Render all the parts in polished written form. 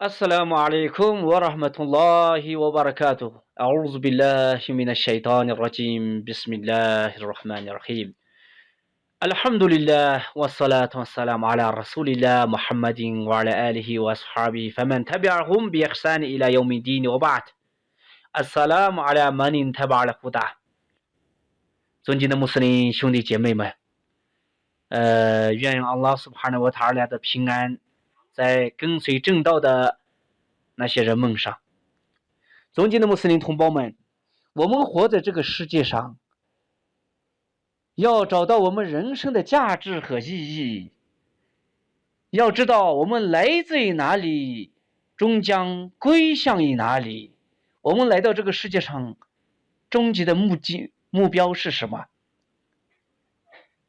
السلام عليكم ورحمة الله وبركاته أعوذ بالله من الشيطان الرجيم بسم الله الرحمن الرحيم الحمد لله والصلاة والسلام على رسول الله محمد وعلى آله وأصحابه فمن تبعهم بإحسان إلى يوم الدين وبعد السلام على من اتبع الهدى尊敬的穆斯林兄弟姐妹们，愿Allah subhanahu wa ta'ala 的平安在跟随正道的那些人们上。尊敬的穆斯林同胞们，我们活在这个世界上，要找到我们人生的价值和意义，要知道我们来自于哪里，终将归向于哪里。我们来到这个世界上，终极的目标是什么？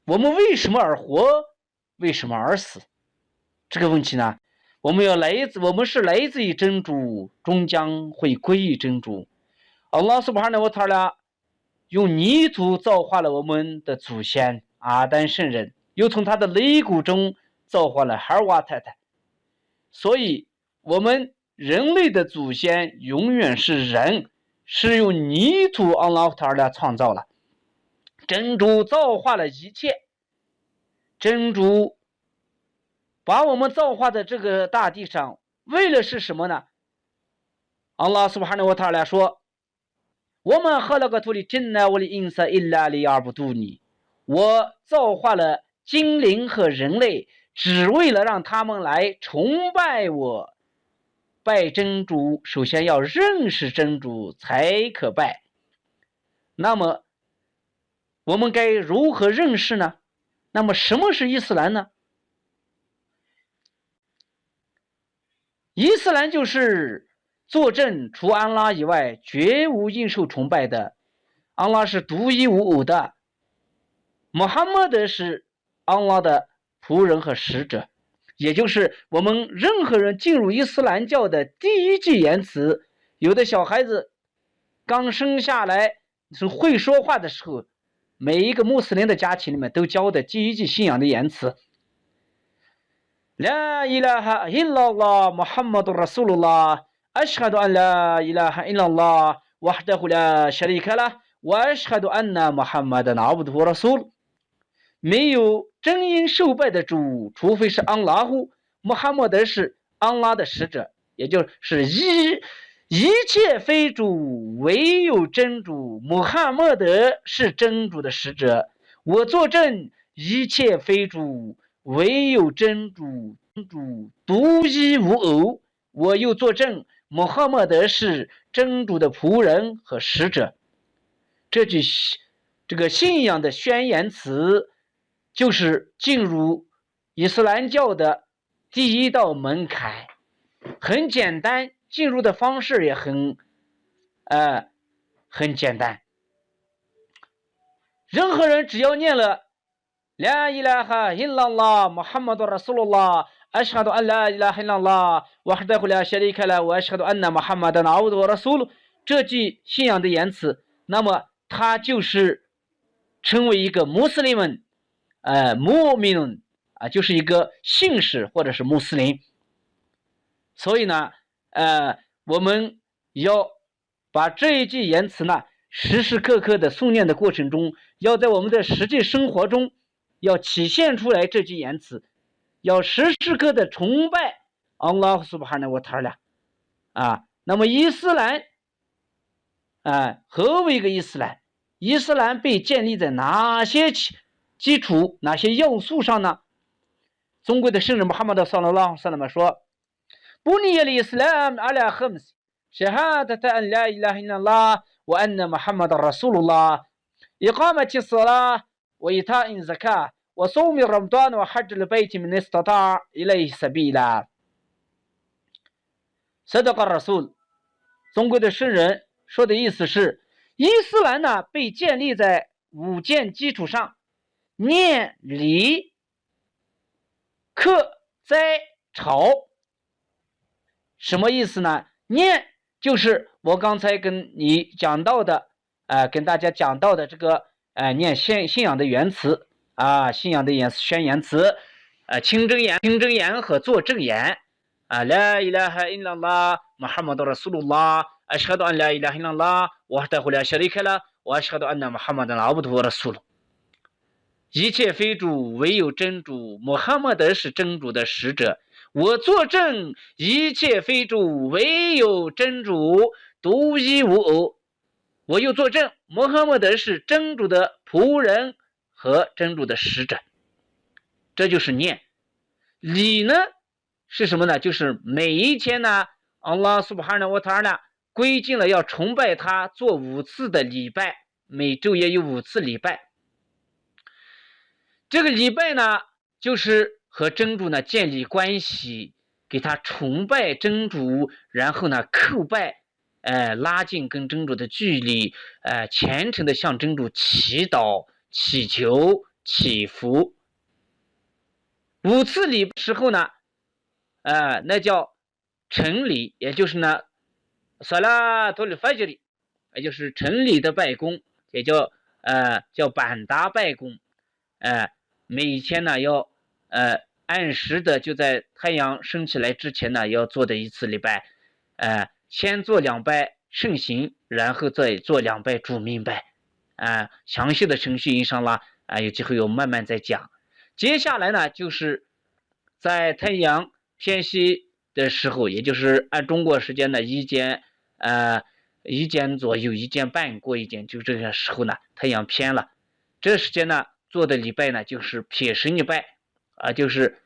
我们为什么而活？为什么而死？这个问题呢，我们是来自于真主，终将会归于真主。Allah subhanahu wa ta'ala 用泥土造化了我们的祖先阿丹圣人，又从他的肋骨中造化了哈瓦太太。所以我们人类的祖先永远是人，是用泥土 Allah ta'ala 创造了。真主造化了一切，真主把我们造化在这个大地上，为了是什么呢？ Allah subhanahu wa ta'ala 说，我们خلقت الجن والإنس إلا ليعبدوني，我造化了精灵和人类，只为了让他们来崇拜我。拜真主，首先要认识真主才可拜。那么我们该如何认识呢？那么什么是伊斯兰呢？伊斯兰就是作证除安拉以外绝无应受崇拜的，安拉是独一无二的，穆罕默德是安拉的仆人和使者，也就是我们任何人进入伊斯兰教的第一句言辞。有的小孩子刚生下来是会说话的时候，每一个穆斯林的家庭里面都教的第一句信仰的言辞，لا إله إلا الله محمد رسول الله أشهد أن لا إله إلا الله وحده لا شريك له وأشهد أن محمدا عبده ورسوله。没有真应受拜的主，除非是安拉呼，穆罕默德是安拉的使者，也就是一切非主，唯有真主，穆罕默德是真主的使者。我作证，一切非主，唯有真主，真主独一无二。我又作证，穆罕默德是真主的仆人和使者。这个信仰的宣言词，就是进入伊斯兰教的第一道门槛，很简单，进入的方式也很简单。任何人只要念了 لا إله إلا الله محمد رسول الله أشهد أن لا إله إلا الله وحده لا شريك له وأشهد أن محمدا عبده ورسوله 这句信仰的言辞，那么他就是成为一个穆斯林们mu'minun 就是一个信士或者是穆斯林。所以呢我们要把这一句言辞呢，时时刻刻的诵念的过程中，要在我们的实际生活中要体现出来这句言辞，要时时刻的崇拜 Allah subhanahu wa ta'ala 那么伊斯兰何为一个伊斯兰？伊斯兰被建立在哪些基础哪些要素上呢？中国的圣人穆罕默德 sallallahu alaihi wasallam 说， بني الإسلام على خمس شهادة أن لا إله إلا الله وأن محمد رسول الله إقامة الصلاة وإيتاء الزكاة وصوم رمضان وحج البيت من استطاع إليه سبيلا صدق الرسول。 中国的圣人说的意思是，伊斯兰呢被建立在5件基础上，念礼课斋朝。什么意思呢？念就是我刚才跟你讲到的跟大家讲到的这个念信仰的言辞信仰的宣言词清真言和作证言 لا إله إلا الله محمد رسول الله أشهد أن لا إله إلا الله وحده لا شريك له وأشهد أن محمدا عبده ورسوله。一切非主，唯有真主，穆罕默德是真主的使者。我作证，一切非主，唯有真主，独一无二。我又作证，穆罕默德是真主的仆人和真主的使者。这就是念。礼呢是什么呢？就是每一天呢，安拉苏巴哈纳沃塔尔呢规定了要崇拜他，做5次的礼拜，每周也有5次礼拜。这个礼拜呢，就是和真主呢建立关系，给他崇拜真主，然后呢叩拜，拉近跟真主的距离，虔诚的向真主祈祷、祈求、祈福。5次礼拜时候呢，那叫晨礼，也就是呢，萨拉图里法吉里，也就是晨礼的拜功，也叫板达拜功，每天呢要按时的就在太阳升起来之前呢要做的1次礼拜，先做2拜圣行，然后再做2拜主命拜，详细的程序印上了，有机会我慢慢再讲。接下来呢，就是在太阳偏西的时候，也就是按中国时间的1点左右，1点半过1点，就这个时候呢，太阳偏了。这时间呢，做的礼拜呢，就是撇神礼拜，就是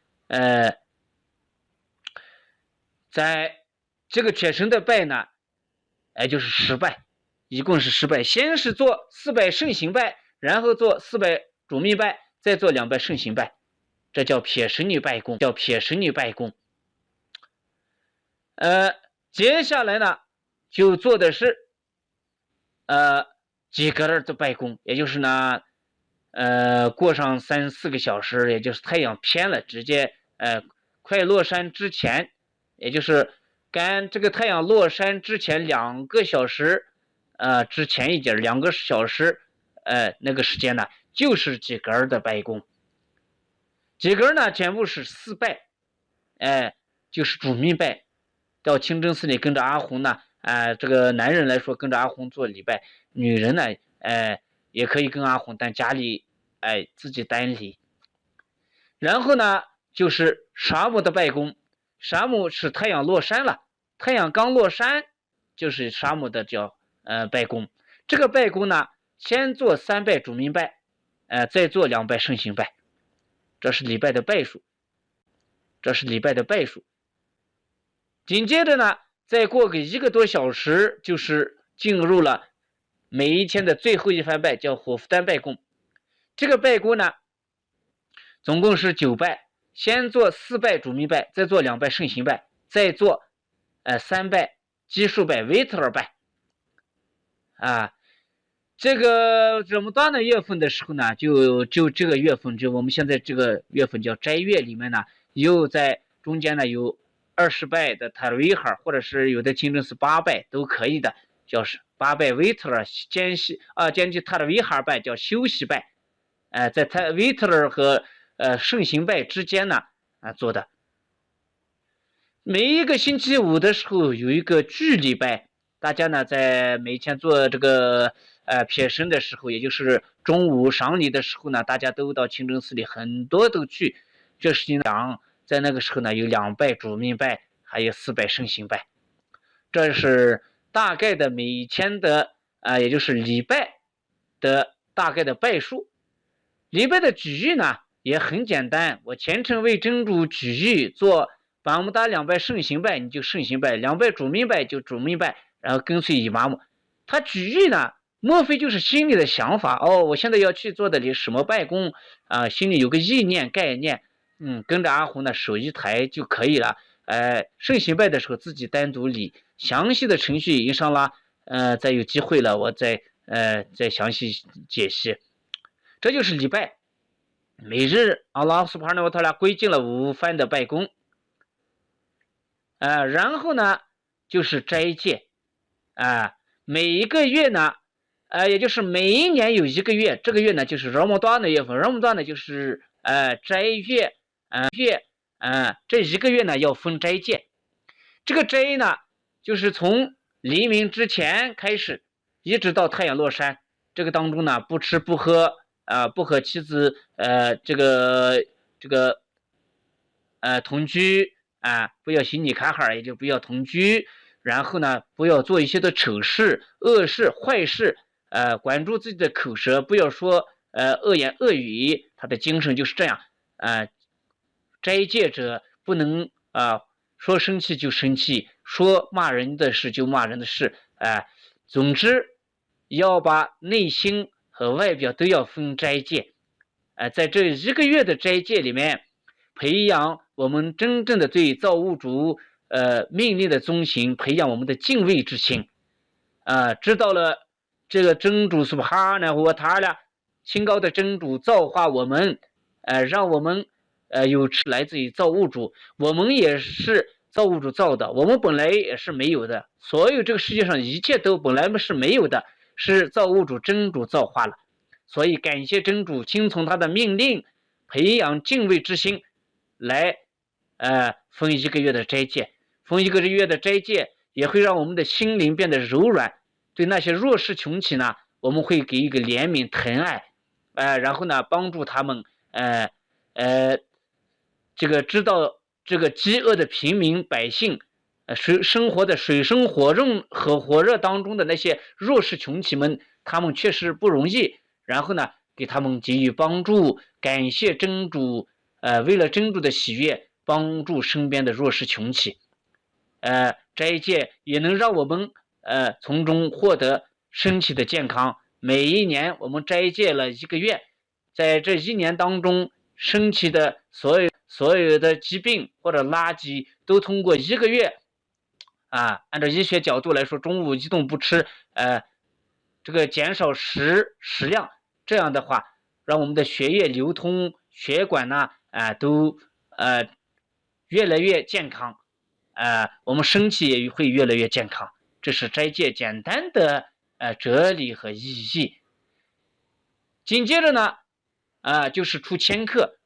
在这个撇神的拜呢，就是10拜，一共是10拜。先是做4拜圣行拜，然后做4拜主命拜，再做2拜圣行拜，这叫撇神礼拜功，接下来呢，就做的是几格尔的拜功，也就是呢，过上3-4个小时，也就是太阳偏了，直接快落山之前，也就是赶这个太阳落山之前2个小时，之前一点2个小时，那个时间呢，就是几格尔的拜功。几格尔呢，全部是4拜，就是主命拜。到清真寺里跟着阿訇呢，这个男人来说跟着阿訇做礼拜，女人呢，也可以跟阿訇，但家里自己单礼。然后呢，就是沙姆的拜功，沙姆是太阳落山了，太阳刚落山就是沙姆的叫拜功。这个拜功呢，先做3拜主命拜，再做2拜圣行拜，这是礼拜的拜数，紧接着呢，再过个1个多小时，就是进入了每一天的最后一番拜，叫火夫丹拜功。这个拜功呢，总共是9拜，先做4拜主命拜，再做2拜圣行拜，再做3拜奇数拜维特尔拜。这个这么大的月份的时候呢，就这个月份，就我们现在这个月份叫斋月里面呢，又在中间呢有20拜的塔维哈，或者是有的清真寺8拜都可以的，叫是8拜维特尔间距塔维哈拜叫休息拜，在塔维特尔和圣行拜之间呢做的。每一个星期5的时候有一个聚礼拜，大家呢在每天做这个撇神的时候，也就是中午赏礼的时候呢，大家都到清真寺里，很多都去。这实际上在那个时候呢，有2拜主命拜，还有4拜圣行拜。这是大概的每一天的也就是礼拜的大概的拜数。礼拜的举喻呢也很简单，我虔诚为真主举喻，做把姆达2拜圣行拜，你就圣行拜；2拜主命拜就主命拜，然后跟随伊玛目。他举喻呢，莫非就是心里的想法？我现在要去做的什么拜功心里有个意念概念，跟着阿訇呢手一抬就可以了。圣行拜的时候自己单独礼，详细的程序印上了，再有机会了我再详细解析。这就是礼拜。每日阿拉苏巴哈纳沃塔拉规定了5番的拜功，然后呢就是斋戒，每一个月呢，也就是每一年有1个月，这个月呢就是拉莫端的月份，拉莫端呢就是斋月，这1个月呢要分斋戒，这个斋呢，就是从黎明之前开始，一直到太阳落山，这个当中呢，不吃不喝不和妻子同居不要行你卡哈，也就不要同居。然后呢，不要做一些的丑事、恶事、坏事，管住自己的口舌，不要说恶言恶语。他的精神就是这样。斋戒者不能说生气就生气，说骂人的事就骂人的事。总之要把内心和外表都要分斋戒。在这1个月的斋戒里面，培养我们真正的对造物主命令的遵行，培养我们的敬畏之心。知道了这个真主苏哈纳胡塔拉清高的真主造化我们，让我们有来自于造物主，我们也是造物主造的，我们本来也是没有的，所有这个世界上一切都本来是没有的，是造物主真主造化了。所以感谢真主，听从他的命令，培养敬畏之心，来分1个月的斋戒。分1个月的斋戒也会让我们的心灵变得柔软，对那些弱势穷奇呢，我们会给一个怜悯疼爱，然后呢帮助他们知道这个饥饿的平民百姓生活的水深火热当中的那些弱势穷奇们，他们确实不容易，然后呢给他们给予帮助，感谢真主，为了真主的喜悦，帮助身边的弱势穷奇。斋戒也能让我们从中获得身体的健康。每一年我们斋戒了1个月，在这1年当中，身体的所有的疾病或者垃圾都通过1个月按照医学角度来说，中午一顿不吃，这个减少食量，这样的话让我们的血液流通，血管呢都越来越健康，我们身体也会越来越健康。这是斋戒简单的哲理和意义。紧接着呢就是出千课。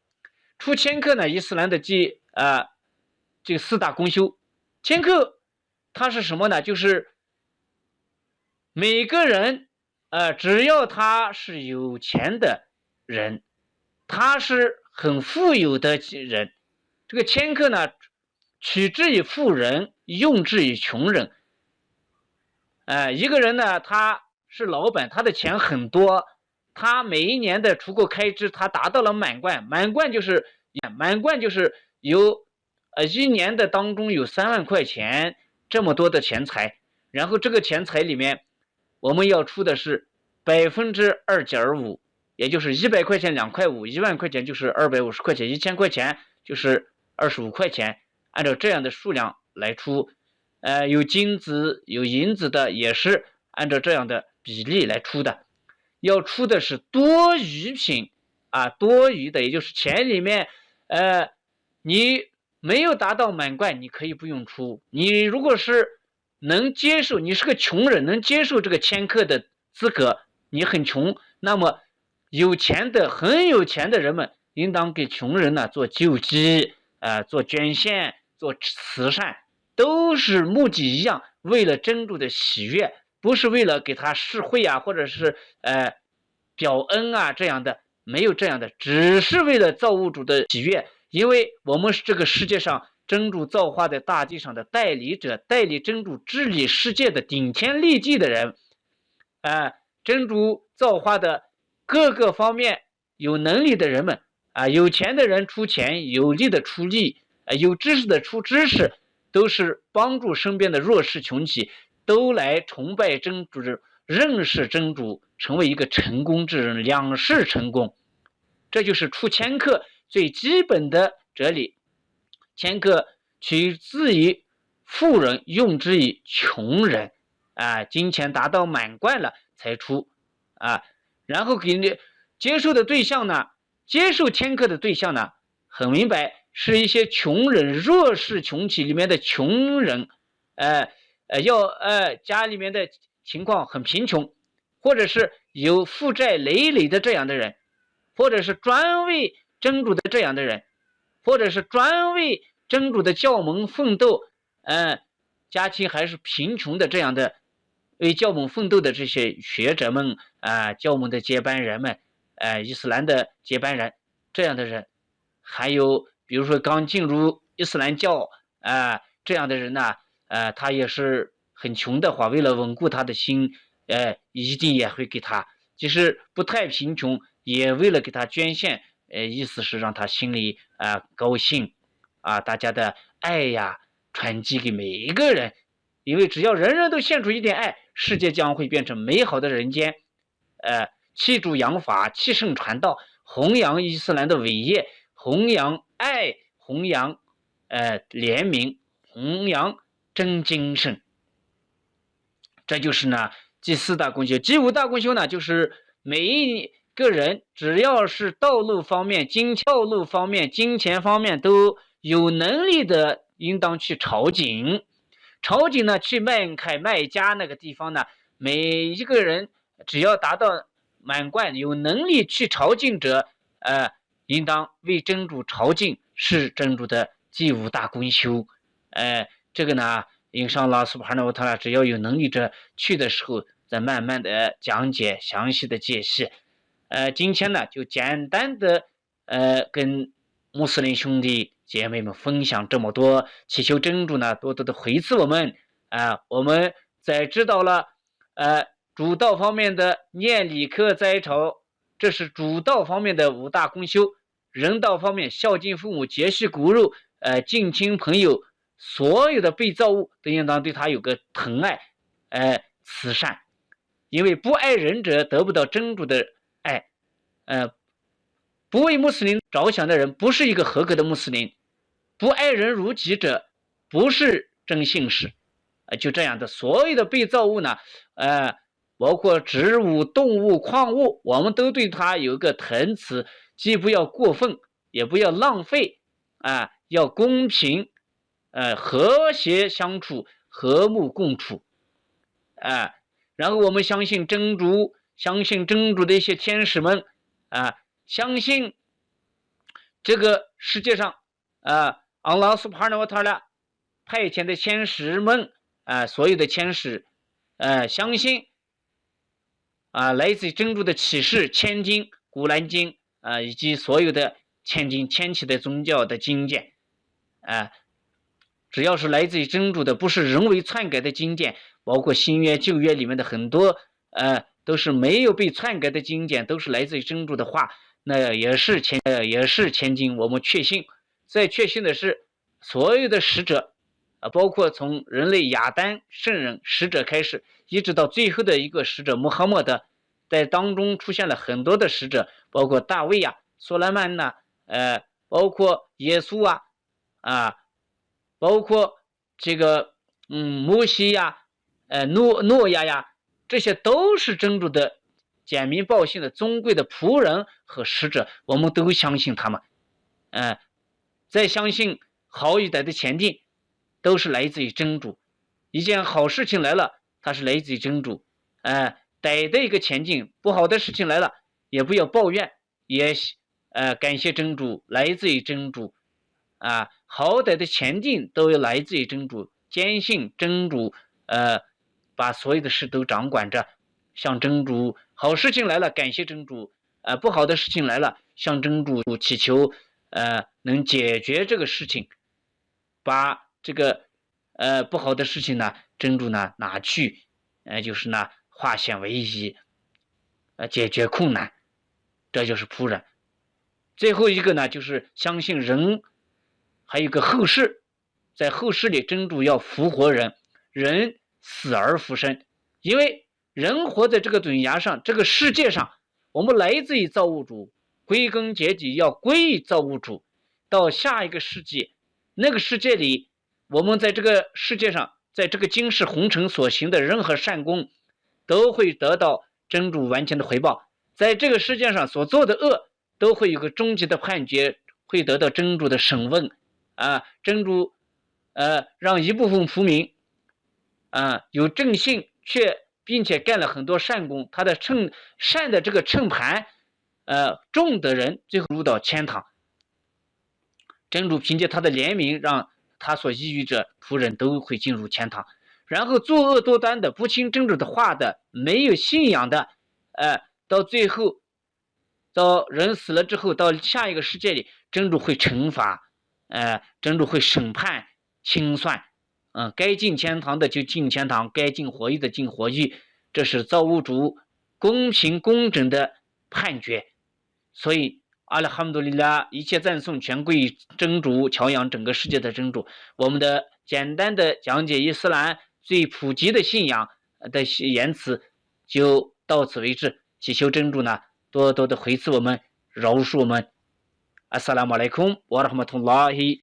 出千课呢，伊斯兰的这个4大公修。千课它是什么呢？就是每个人只要他是有钱的人，他是很富有的人，这个千课呢取之于富人，用之于穷人。一个人呢，他是老板，他的钱很多，他每一年的出库开支他达到了满贯。满贯就是有1年的当中有3万块钱这么多的钱财，然后这个钱财里面我们要出的是2.5%，也就是100块钱2块5，1万块钱就是250块钱，1000块钱就是25块钱，按照这样的数量来出。有金子有银子的也是按照这样的比例来出的。要出的是多余品多余的，也就是钱里面你没有达到满贯，你可以不用出。你如果是能接受，你是个穷人，能接受这个千克的资格，你很穷，那么很有钱的人们应当给穷人呢做救济做捐献，做慈善，都是目的一样，为了真主的喜悦，不是为了给他示惠或者是表恩这样的，没有这样的，只是为了造物主的喜悦。因为我们是这个世界上真主造化的大地上的代理者，代理真主治理世界的顶天立地的人。真主造化的各个方面有能力的人们有钱的人出钱，有力的出力，有知识的出知识，都是帮助身边的弱势穷奇，都来崇拜真主，认识真主，成为一个成功之人，两世成功。这就是出千克最基本的哲理。千克取自于富人，用之于穷人金钱达到满贯了才出然后给你接受的对象呢，接受千克的对象呢，很明白，是一些穷人，弱势穷奇里面的穷人，家里面的情况很贫穷，或者是有负债累累的这样的人，或者是专为真主的这样的人，或者是专为真主的教门奋斗家庭还是贫穷的这样的为教母奋斗的这些学者们教母的接班人们伊斯兰的接班人这样的人，还有比如说刚进入伊斯兰教这样的人呢他也是很穷的话，为了稳固他的心一定也会给他，即使不太贫穷也为了给他捐献意思是让他心里高兴大家的爱呀传递给每一个人，因为只要人人都献出一点爱，世界将会变成美好的人间弃主扬法，弃圣传道，弘扬伊斯兰的伟业，弘扬爱，弘扬怜悯，弘扬真精神。这就是呢第4大公修。第5大公修呢，就是每一个人只要是道路方面、金钱方面都有能力的，应当去朝觐。朝觐呢，去麦加那个地方呢，每一个人只要达到满贯，有能力去朝觐者应当为真主朝觐，是真主的第5大公修。这个呢印上Allah Subhanahu wa Ta'ala只要有能力者去的时候再慢慢的讲解详细的解析。今天呢就简单的跟穆斯林兄弟姐妹们分享这么多，祈求真主呢多多的回赐我们我们在知道了主道方面的念礼课斋朝，这是主道方面的5大公修。人道方面孝敬父母，节续骨肉近亲朋友，所有的被造物都应当对他有个疼爱慈善，因为不爱人者得不到真主的爱不为穆斯林着想的人不是一个合格的穆斯林，不爱人如己者不是真信士就这样的所有的被造物呢包括植物、动物、矿物，我们都对它有一个疼慈，既不要过分也不要浪费要公平和谐相处，和睦共处然后我们相信真主，相信真主的一些天使们相信这个世界上Allah Subhanahu wa Ta'ala 派遣的天使们所有的天使相信来自真主的启示千经、古兰经以及所有的千经千启的宗教的经典只要是来自于真主的，不是人为篡改的经典，包括新约旧约里面的很多都是没有被篡改的经典，都是来自于真主的话，那也是千经。我们确信，再确信的是所有的使者包括从人类亚当圣人使者开始，一直到最后的一个使者穆罕默德，在当中出现了很多的使者，包括大卫所罗门包括耶稣包括这个摩西诺亚这些都是真主的简明报信的尊贵的仆人和使者，我们都相信他们再相信好与歹的前定都是来自于真主，一件好事情来了，它是来自于真主歹的一个前进，不好的事情来了也不要抱怨，也感谢真主，来自于真主好歹的前进都来自于真主，坚信真主把所有的事都掌管着，向真主好事情来了感谢真主不好的事情来了向真主祈求能解决这个事情，把这个不好的事情呢真主呢拿去就是呢化险为夷解决困难，这就是仆人。最后一个呢就是相信人还有一个后世，在后世里真主要复活人，人死而复生，因为人活在这个dun牙上，这个世界上，我们来自于造物主，归根结底要归于造物主，到下一个世界，那个世界里我们在这个世界上，在这个今世红尘所行的任何善功都会得到真主完全的回报，在这个世界上所做的恶都会有个终极的判决，会得到真主的审问真主让一部分仆民有正信并且干了很多善功，他的善的这个秤盘重的人最后入到天堂，真主凭借他的怜悯让他所抑郁者仆人都会进入天堂。然后作恶多端的、不听真主的话的、没有信仰的，到最后，到人死了之后，到下一个世界里，真主会惩罚，真主会审判、清算，该进天堂的就进天堂，该进火狱的进火狱，这是造物主公平公正的判决。所以阿拉哈姆杜利拉，一切赞颂全归于真主，调养整个世界的真主。我们的简单的讲解伊斯兰最普及的信仰的言辞就到此为止，祈求真主呢多多的回赐我们，饶恕我们。阿萨拉姆阿莱孔，wa rahmatullahi